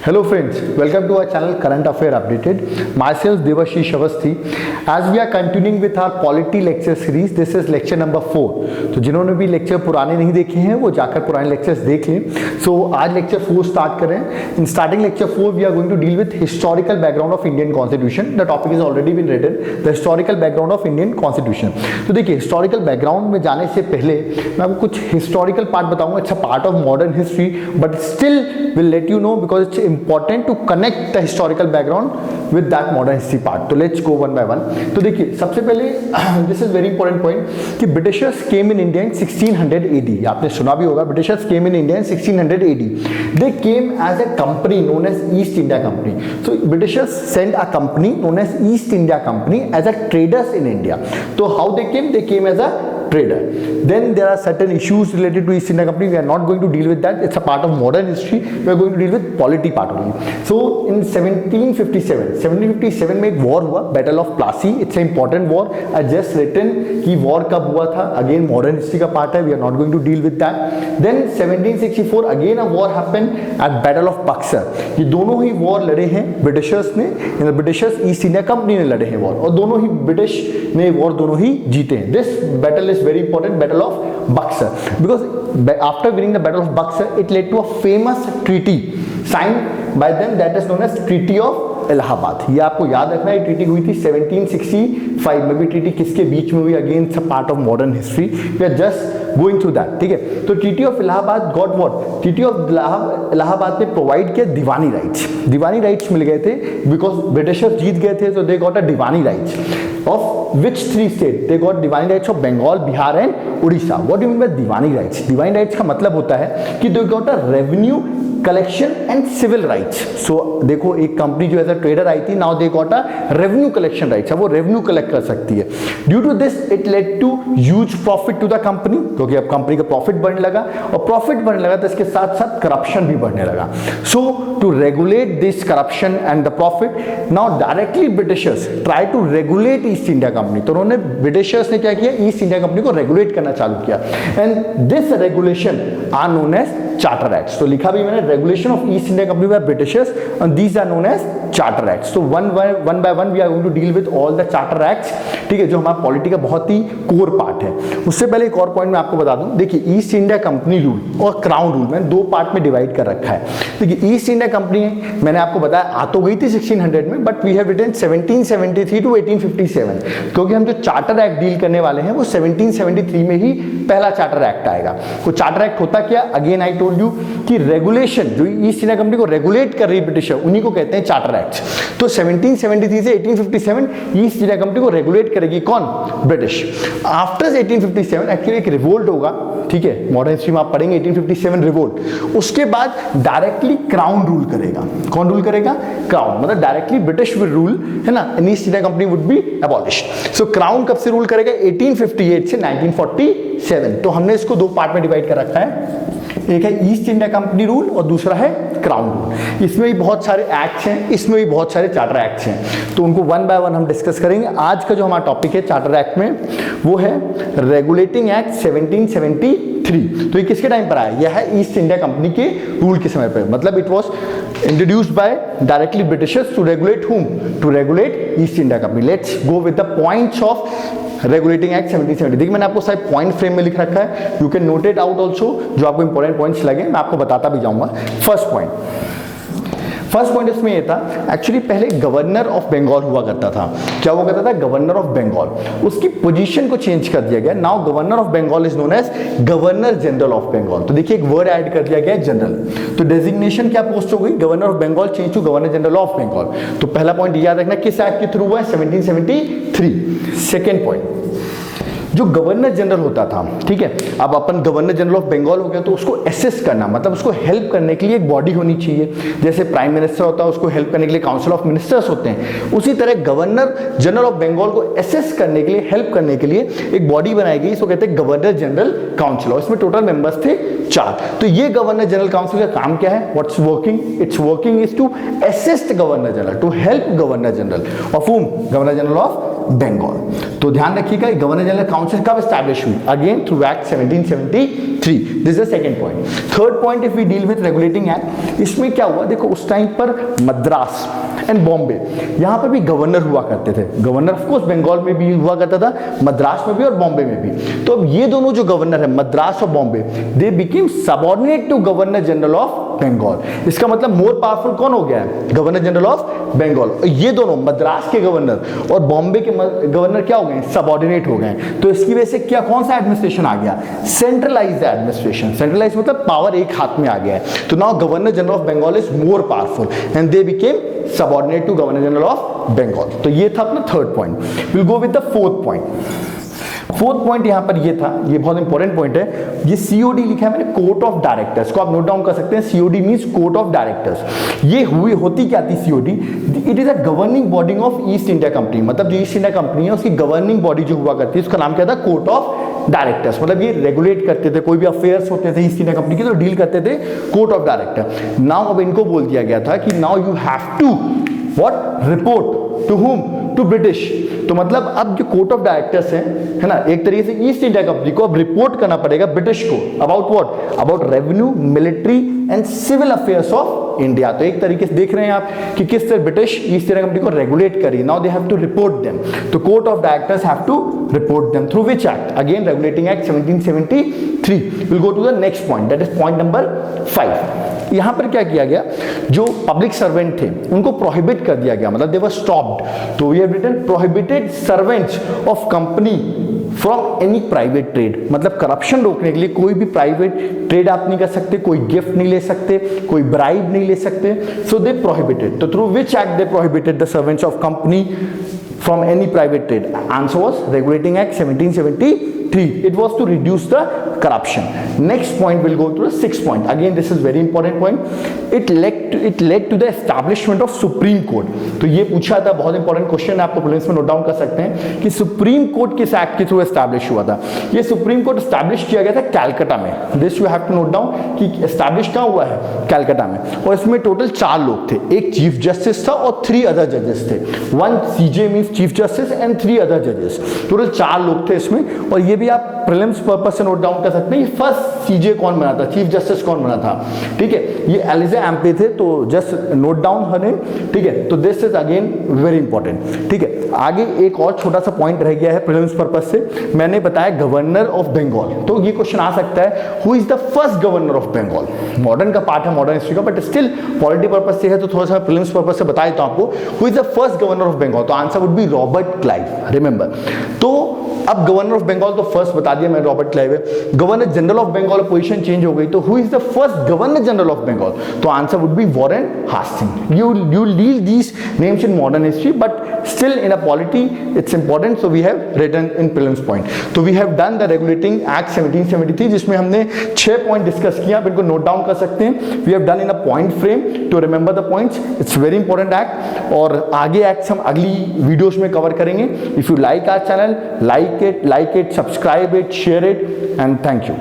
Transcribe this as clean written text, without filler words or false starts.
Hello friends, welcome to our channel Current Affair Updated. Myself Devashish Awasthi. As we are continuing with our polity lecture series, this is lecture number 4. तो जिन्होंने भी lecture पुराने नहीं देखे हैं वो जाकर पुराने लेक्चर्स देख लें. So आज लेक्चर 4 स्टार्ट करें. In starting lecture 4 we are going to deal with historical background of Indian Constitution. The topic has already been written. The historical background of Indian Constitution. तो देखिए historical background में जाने से पहले मैं आपको कुछ historical part बताऊंगा. It's a part of modern history, but still will let you know because it's important to connect the historical background with that modern history part. तो let's go one by one. तो देखिए सबसे पहले this is very important point कि Britishers came in India in 1600 AD. आपने सुना भी होगा Britishers came in India in 1600 AD. They came as a company known as East India Company. So Britishers sent a company known as East India Company as a traders in India. So how they came? They came as a trader. Then there are certain issues related to East India Company. We are not going to deal with that. It's a part of modern history. We are going to deal with polity part only. So in 1757 में एक war हुआ, Battle of Plassey. It's an important war. I just written कि war कब हुआ था. Again modern history का part है. We are not going to deal with that. Then 1764 again a war happened at Battle of Buxar. ये दोनों ही war लड़े हैं Britishers ने. Britishers East India Company ने लड़े हैं war और दोनों ही British ने war दोनों ही जीते हैं. This battle is very important, Battle of Buxar, because after winning the Battle of Buxar it led to a famous treaty signed by them that is known as Treaty of Allahabad. ये आपको याद रखना है. Treaty हुई थी 1765 में. भी treaty किसके बीच में हुई? Again it's a part of modern history. We are just going through that. ठीक है. तो treaty of Allahabad got what? Treaty of Allahabad ने प्रोवाइड किया दीवानी राइट्स. दीवानी राइट्स मिल गए थे बिकॉज ब्रिटिशर्स जीत गए थे. So they got a diwani rights of which 3 states? They got divine rights of Bengal, Bihar and Odisha. What do you mean by divine rights? Divine rights का मतलब होता है कि they got a revenue collection and civil rights. So देखो एक company जो as a trader आई थी, now they got a revenue collection rights. अब वो revenue collect कर सकती है. Due to this it led to huge profit to the company, क्योंकि अब कंपनी का प्रॉफिट बढ़ने लगा और प्रॉफिट बढ़ने लगा तो इसके साथ साथ करप्शन भी बढ़ने लगा. So to regulate this corruption and the profit, now directly Britishers try to regulate east India company. तो उन्होंने ब्रिटिशर्स ने क्या किया? ईस्ट इंडिया कंपनी को रेगुलेट करना चालू किया. And this regulation are known as charter acts. तो लिखा भी मैंने regulation of east India company by britishers and these are known as charter acts. तो one by one we are going to deal with all the charter acts. ठीक है, जो हमारा polity का बहुत ही कोर पार्ट है. उससे पहले एक और पॉइंट मैं आपको बता दूं. देखिए ईस्ट इंडिया कंपनी रूल और क्राउन रूल मैंने 2 पार्ट में डिवाइड कर रखा है. देखिए ईस्ट इंडिया कंपनी मैंने आपको बताया आ तो गई थी 1600 में, but we have written 1773 to 1857, क्योंकि हम जो चार्टर एक्ट डील करने वाले हैं वो 1773 में ही पहला चार्टर एक्ट आएगा. वो चार्टर एक्ट होता क्या? अगेन आई टोल्ड यू कि रेगुलेशन जो ईस्ट इंडिया कंपनी को रेगुलेट कर रही ब्रिटिशर, उन्हीं को कहते हैं चार्टर एक्ट. तो 1773 से 1857 ईस्ट इंडिया कंपनी को रेगुलेट करेगी कौन? ब्रिटिश. आफ्टर 1857 एक्चुअली एक रिवोल्ट होगा. ठीक है, मॉडर्न हिस्ट्री में आप पढ़ेंगे 1857 रिवोल्ट. उसके बाद डायरेक्टली क्राउन रूल करेगा. कौन रूल करेगा? क्राउन. मतलब डायरेक्टली ब्रिटिश विल रूल, है ना, and east India company would be abolished. So crown कब से रूल करेगा? 1858 से 1947. तो हमने इसको 2 पार्ट में डिवाइड कर रखा है. एक है ईस्ट इंडिया कंपनी रूल और दूसरा है क्राउन रूल. इसमें भी बहुत सारे एक्ट्स हैं, इसमें भी बहुत सारे चार्टर एक्ट्स हैं. तो उनको वन बाय वन हम डिस्कस करेंगे. आज का जो हमारा टॉपिक है चार्टर एक्ट में वो है रेगुलेटिंग एक्ट 1773. तो ये किसके टाइम पर आया? यह है ईस्ट इंडिया कंपनी के रूल के समय पर. मतलब it was introduced by directly Britishers to regulate whom? To regulate East India Company. Let's go with the points of Regulating Act 1770. देखिए मैंने आपको सारे पॉइंट फ्रेम में लिख रखा है. You can note it out also. जो आपको इंपॉर्टेंट पॉइंट्स लगे मैं आपको बताता भी जाऊंगा. फर्स्ट पॉइंट इसमें ये था, एक्चुअली पहले गवर्नर ऑफ बंगाल हुआ करता था. क्या हुआ करता था? Governor of Bengal. उसकी पोजीशन को चेंज कर दिया गया. Now governor of Bengal is known as governor general of Bengal. तो देखिए एक वर्ड ऐड कर दिया गया जनरल. तो डेजिग्नेशन क्या पोस्ट हो गई? Governor of Bengal change to governor general of Bengal. तो पहला पॉइंट याद रखना किस एक्ट के थ्रू हुआ है? 1773. सेकेंड पॉइंट, जो गवर्नर जनरल होता था, ठीक है, अब अपन गवर्नर जनरल ऑफ बंगाल हो गया तो उसको असिस्ट करना, मतलब उसको हेल्प करने के लिए एक बॉडी होनी चाहिए. जैसे प्राइम मिनिस्टर होता है, उसको हेल्प करने के लिए काउंसिल ऑफ मिनिस्टर्स होते हैं. उसी तरह गवर्नर जनरल ऑफ बंगाल को असिस्ट करने के लिए, हेल्प करने के लिए एक बॉडी बनाई गई. इसको कहते हैं गवर्नर जनरल काउंसिल. और इसमें टोटल मेंबर्स थे 4. तो ये गवर्नर जनरल काउंसिल का काम क्या है? What's working? It's working is to assist governor general, to help governor general of whom? Governor general of Bengal. तो ध्यान रखिएगा गवर्नर जनरल काउंसिल कब एस्टैब्लिश हुई, again through act 1773। This is the second point. Third point, if we deal with regulating act, इसमें क्या हुआ, देखो उस टाइम पर मद्रास एंड बॉम्बे, यहां पर भी गवर्नर हुआ करते थे। गवर्नर ऑफ कोर्स बंगाल में भी हुआ करता था, मद्रास में भी और बॉम्बे में भी। तो अब ये दोनों जो गवर्नर है मद्रास और Bombay, they became subordinate to governor general of Bengal. इसका मतलब मोर पावरफुल कौन हो गया है, गवर्नर जनरल ऑफ बंगाल। ये दोनों मद्रास के गवर्नर और बॉम्बे के गवर्नर क्या हो गए, सबऑर्डिनेट हो गए। तो इसकी वजह से क्या, कौन सा एडमिनिस्ट्रेशन आ गया, सेंट्रलाइज्ड एडमिनिस्ट्रेशन। सेंट्रलाइज मतलब पावर एक हाथ में आ गया है। तो now governor general of Bengal is more powerful and they became subordinate to governor general of Bengal. तो ये था अपना third point. Will go with the fourth point. Fourth point यहां पर ये था, ये बहुत इंपॉर्टेंट पॉइंट है। ये सीओडी लिखा है मैंने, कोर्ट ऑफ डायरेक्टर्स को आप नोट डाउन कर सकते हैं। COD means court of directors. ये होती क्या थी COD, it is a governing body of east India company. मतलब जो ईस्ट इंडिया कंपनी है उसकी गवर्निंग बॉडी जो हुआ करती है उसका नाम क्या था, कोर्ट ऑफ डायरेक्टर्स। मतलब ये रेगुलेट करते थे, कोई भी अफेयर्स होते थे ईस्ट इंडिया कंपनी के तो डील करते थे कोर्ट ऑफ डायरेक्टर। नाउ अब इनको बोल दिया गया था कि now you have to what, report to whom, to British. तो मतलब अब जो कोर्ट ऑफ डायरेक्टर्स हैं, है ना, एक तरीके से ईस्ट इंडिया कंपनी को अब रिपोर्ट करना पड़ेगा ब्रिटिश को about what, about revenue, military and civil affairs of India. तो एक तरीके से देख रहे हैं आप कि किस तरह ब्रिटिश ईस्ट इंडिया कंपनी को रेगुलेट करी। Now they have to report them. तो court of directors have to report them through which act, again regulating act 1773। Will go to the next point, that is point number 5। यहां पर क्या किया गया, जो public servant थे उनको prohibit कर दिया गया, मतलब दे वर स्टॉप्ड। तो we have written prohibited servants of company from any private trade. मतलब करप्शन रोकने के लिए कोई भी प्राइवेट ट्रेड आप नहीं कर सकते, कोई गिफ्ट नहीं ले सकते, कोई ब्राइब नहीं ले सकते। सो दे प्रोहिबिटेड। तो through which act they prohibited the servants of company from any private trade? Answer was Regulating Act 1773. It was to reduce the corruption. Next point will go to the sixth point. Again, this is very important point. It led to the establishment of Supreme Court. तो ये पूछा था, बहुत important question है, आपको prelims में note down कर सकते हैं कि सुप्रीम कोर्ट किस एक्ट के थ्रू एस्टैब्लिश हुआ था। ये सुप्रीम कोर्ट एस्टैब्लिश किया गया था कैलकाटा में। This you have to note down कि एस्टैब्लिश कहाँ हुआ है, कैलकाटा में। और इसमें टोटल 4 लोग थे, एक चीफ जस्टिस था और 3 अदर जजेस थे। 1 CJ means chief justice and 3 other जजेस। टोटल 4 लोग थे इसमें। और ये भी आप प्रीलिम्स पर्पस से नोट डाउन कर सकते हैं। फर्स्ट CJ कौन बना था, चीफ जस्टिस कौन बना था, ठीक है, ये एलिजा एम्पे थे। तो just note down her name, ठीक है। तो this is again very important, ठीक है। आगे एक और छोटा सा पॉइंट रह गया है प्रीलिम्स पर्पस से, मैंने बताया गवर्नर ऑफ बंगाल। तो ये क्वेश्चन आ सकता है, who is the first governor of Bengal. Modern का पार्ट है, मॉडर्न हिस्ट्री का, बट स्टिल पॉलिटी पर्पस से है तो थोड़ा सा प्रीलिम्स पर्पस से बता देता हूं आपको, who is the first governor of Bengal. तो answer would be Robert Clive, remember. तो अब गवर्नर ऑफ बंगाल तो फर्स्ट बता दिया मैंने, रॉबर्ट क्लाइव है। Governor general of Bengal position change हो गई, तो who is the first governor general of Bengal. तो answer would be Warren Hastings. You leave these names in modern history, but still in a polity it's important, so we have written in prelims point. So we have done the Regulating Act 1773, जिसमें हमने 6 point discuss किया, आप इनको note down कर सकते हैं। We have done in a point frame to remember the points. It's very important act, और आगे एक्ट्स हम अगली वीडियोस में कवर करेंगे। If you like our channel, like it, subscribe it, share it, and thank you.